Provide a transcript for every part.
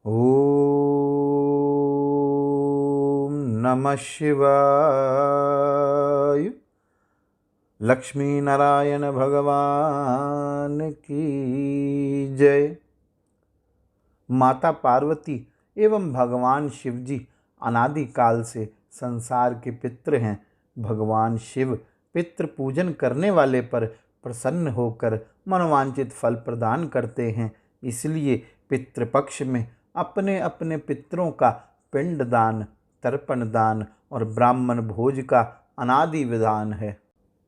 ओम नमः शिवाय। लक्ष्मी नारायण भगवान की जय। माता पार्वती एवं भगवान शिव जी अनादि काल से संसार के पितृ हैं। भगवान शिव पितृ पूजन करने वाले पर प्रसन्न होकर मनोवांछित फल प्रदान करते हैं। इसलिए पितृपक्ष में अपने अपने पितरों का पिंड दान, तर्पण दान और ब्राह्मण भोज का अनादि विधान है।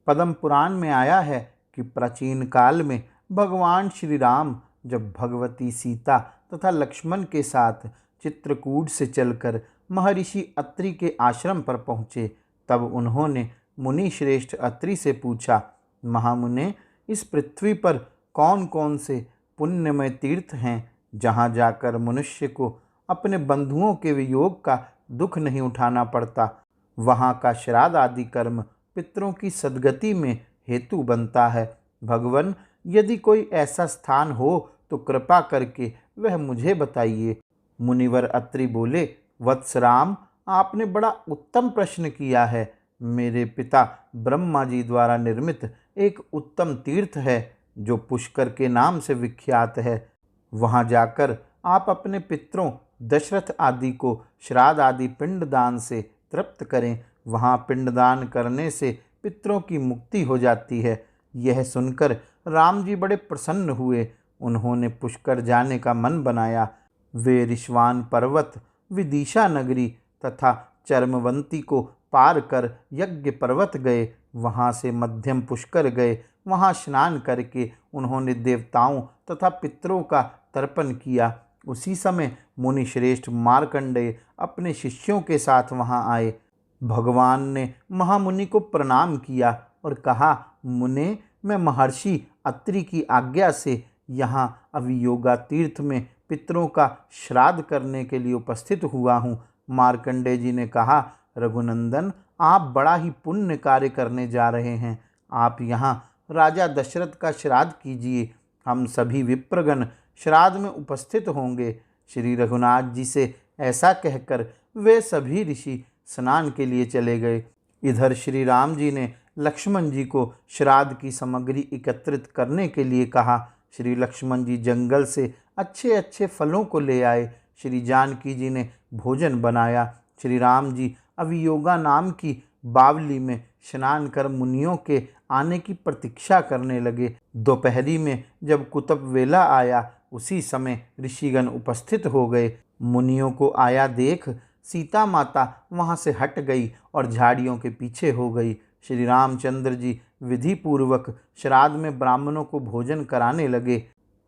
पद्म पुराण में आया है कि प्राचीन काल में भगवान श्री राम जब भगवती सीता तथा लक्ष्मण के साथ चित्रकूट से चलकर महर्षि अत्रि के आश्रम पर पहुँचे, तब उन्होंने मुनि श्रेष्ठ अत्रि से पूछा, महामुने, इस पृथ्वी पर कौन कौन से पुण्यमय तीर्थ हैं जहाँ जाकर मनुष्य को अपने बंधुओं के वियोग का दुख नहीं उठाना पड़ता। वहाँ का श्राद्ध आदि कर्म पितरों की सद्गति में हेतु बनता है। भगवान, यदि कोई ऐसा स्थान हो तो कृपा करके वह मुझे बताइए। मुनिवर अत्रि बोले, वत्सराम, आपने बड़ा उत्तम प्रश्न किया है। मेरे पिता ब्रह्मा जी द्वारा निर्मित एक उत्तम तीर्थ है जो पुष्कर के नाम से विख्यात है। वहाँ जाकर आप अपने पितरों दशरथ आदि को श्राद्ध आदि पिंडदान से तृप्त करें। वहाँ पिंडदान करने से पितरों की मुक्ति हो जाती है। यह सुनकर राम जी बड़े प्रसन्न हुए। उन्होंने पुष्कर जाने का मन बनाया। वे ऋष्वान पर्वत, विदिशा नगरी तथा चर्मवंती को पार कर यज्ञ पर्वत गए। वहाँ से मध्यम पुष्कर गए। वहाँ स्नान करके उन्होंने देवताओं तथा पितरों का तर्पण किया। उसी समय मुनि श्रेष्ठ मार्कंडेय अपने शिष्यों के साथ वहाँ आए। भगवान ने महामुनि को प्रणाम किया और कहा, मुने, मैं महर्षि अत्रि की आज्ञा से यहाँ अवियोगा तीर्थ में पितरों का श्राद्ध करने के लिए उपस्थित हुआ हूँ। मार्कंडेय जी ने कहा, रघुनंदन, आप बड़ा ही पुण्य कार्य करने जा रहे हैं। आप यहाँ राजा दशरथ का श्राद्ध कीजिए। हम सभी विप्रगण श्राद्ध में उपस्थित होंगे। श्री रघुनाथ जी से ऐसा कहकर वे सभी ऋषि स्नान के लिए चले गए। इधर श्री राम जी ने लक्ष्मण जी को श्राद्ध की सामग्री एकत्रित करने के लिए कहा। श्री लक्ष्मण जी जंगल से अच्छे अच्छे फलों को ले आए। श्री जानकी जी ने भोजन बनाया। श्री राम जी अवियोगा नाम की बावली में स्नान कर मुनियों के आने की प्रतीक्षा करने लगे। दोपहरी में जब कुतप वेला आया, उसी समय ऋषिगण उपस्थित हो गए। मुनियों को आया देख सीता माता वहाँ से हट गई और झाड़ियों के पीछे हो गई। श्री रामचंद्र जी विधि पूर्वक श्राद्ध में ब्राह्मणों को भोजन कराने लगे।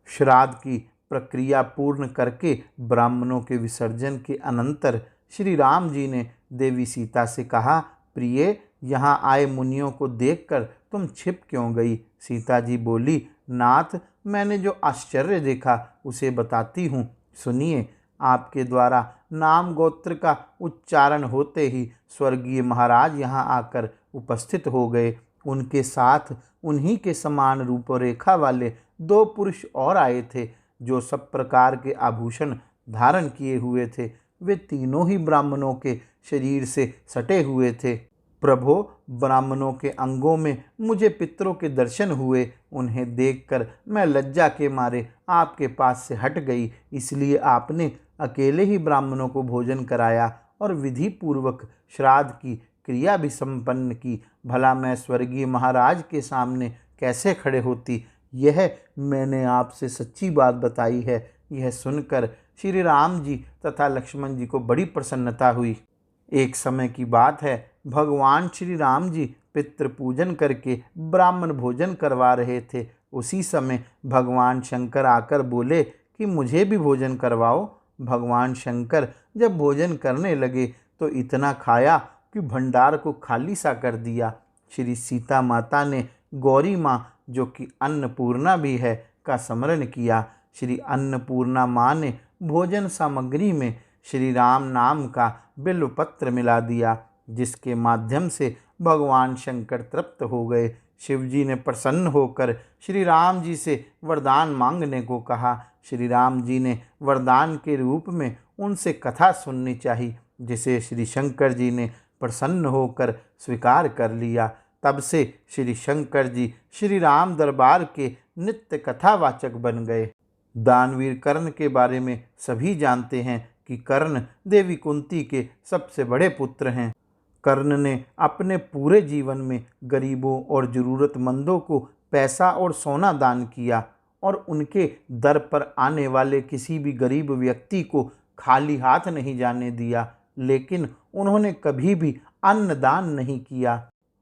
श्राद्ध की प्रक्रिया पूर्ण करके ब्राह्मणों के विसर्जन के अनंतर श्री राम जी ने देवी सीता से कहा, प्रिय, यहाँ आए मुनियों को देखकर तुम छिप क्यों गई? सीता जी बोली, नाथ, मैंने जो आश्चर्य देखा उसे बताती हूँ, सुनिए। आपके द्वारा नाम गोत्र का उच्चारण होते ही स्वर्गीय महाराज यहाँ आकर उपस्थित हो गए। उनके साथ उन्हीं के समान रूपरेखा वाले दो पुरुष और आए थे जो सब प्रकार के आभूषण धारण किए हुए थे। वे तीनों ही ब्राह्मणों के शरीर से सटे हुए थे। प्रभो, ब्राह्मणों के अंगों में मुझे पितरों के दर्शन हुए। उन्हें देखकर मैं लज्जा के मारे आपके पास से हट गई। इसलिए आपने अकेले ही ब्राह्मणों को भोजन कराया और विधि पूर्वक श्राद्ध की क्रिया भी संपन्न की। भला मैं स्वर्गीय महाराज के सामने कैसे खड़े होती? यह मैंने आपसे सच्ची बात बताई है। यह सुनकर श्री राम जी तथा लक्ष्मण जी को बड़ी प्रसन्नता हुई। एक समय की बात है, भगवान श्री राम जी पितृ पूजन करके ब्राह्मण भोजन करवा रहे थे। उसी समय भगवान शंकर आकर बोले कि मुझे भी भोजन करवाओ। भगवान शंकर जब भोजन करने लगे तो इतना खाया कि भंडार को खाली सा कर दिया। श्री सीता माता ने गौरी माँ, जो कि अन्नपूर्णा भी है, का स्मरण किया। श्री अन्नपूर्णा माँ ने भोजन सामग्री में श्री राम नाम का बिल्वपत्र मिला दिया, जिसके माध्यम से भगवान शंकर तृप्त हो गए। शिव जी ने प्रसन्न होकर श्री राम जी से वरदान मांगने को कहा। श्री राम जी ने वरदान के रूप में उनसे कथा सुननी चाहिए, जिसे श्री शंकर जी ने प्रसन्न होकर स्वीकार कर लिया। तब से श्री शंकर जी श्री राम दरबार के नित्य कथावाचक बन गए। दानवीर कर्ण के बारे में सभी जानते हैं कि कर्ण देवी कुंती के सबसे बड़े पुत्र हैं। कर्ण ने अपने पूरे जीवन में गरीबों और ज़रूरतमंदों को पैसा और सोना दान किया और उनके दर पर आने वाले किसी भी गरीब व्यक्ति को खाली हाथ नहीं जाने दिया। लेकिन उन्होंने कभी भी अन्न दान नहीं किया।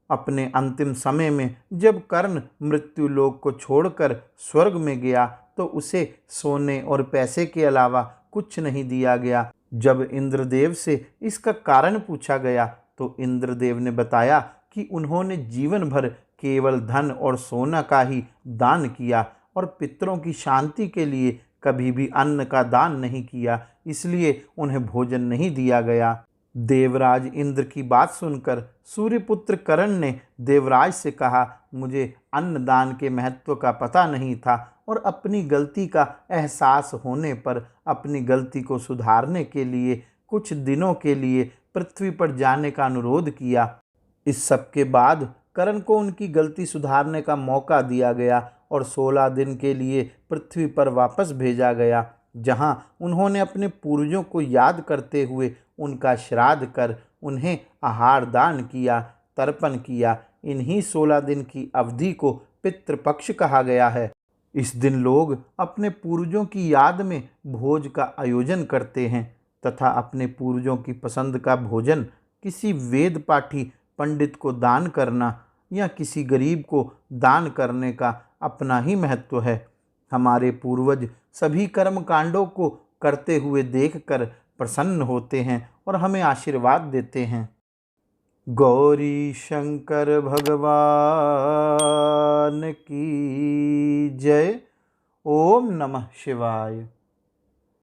अपने अंतिम समय में जब कर्ण मृत्यु लोक को छोड़कर स्वर्ग में गया तो उसे सोने और पैसे के अलावा कुछ नहीं दिया गया। जब इंद्रदेव से इसका कारण पूछा गया तो इंद्रदेव ने बताया कि उन्होंने जीवन भर केवल धन और सोना का ही दान किया और पितरों की शांति के लिए कभी भी अन्न का दान नहीं किया, इसलिए उन्हें भोजन नहीं दिया गया। देवराज इंद्र की बात सुनकर सूर्यपुत्र कर्ण ने देवराज से कहा, मुझे अन्नदान के महत्व का पता नहीं था और अपनी गलती का एहसास होने पर अपनी गलती को सुधारने के लिए कुछ दिनों के लिए पृथ्वी पर जाने का अनुरोध किया। इस सब के बाद कर्ण को उनकी गलती सुधारने का मौका दिया गया और 16 दिन के लिए पृथ्वी पर वापस भेजा गया, जहां उन्होंने अपने पूर्वजों को याद करते हुए उनका श्राद्ध कर उन्हें आहार दान किया, तर्पण किया। इन्हीं 16 दिन की अवधि को पितृपक्ष कहा गया है। इस दिन लोग अपने पूर्वजों की याद में भोज का आयोजन करते हैं तथा अपने पूर्वजों की पसंद का भोजन किसी वेद पाठी पंडित को दान करना या किसी गरीब को दान करने का अपना ही महत्व है। हमारे पूर्वज सभी कर्म कांडों को करते हुए देखकर प्रसन्न होते हैं और हमें आशीर्वाद देते हैं। गौरी शंकर भगवान की जय। ओम नमः शिवाय।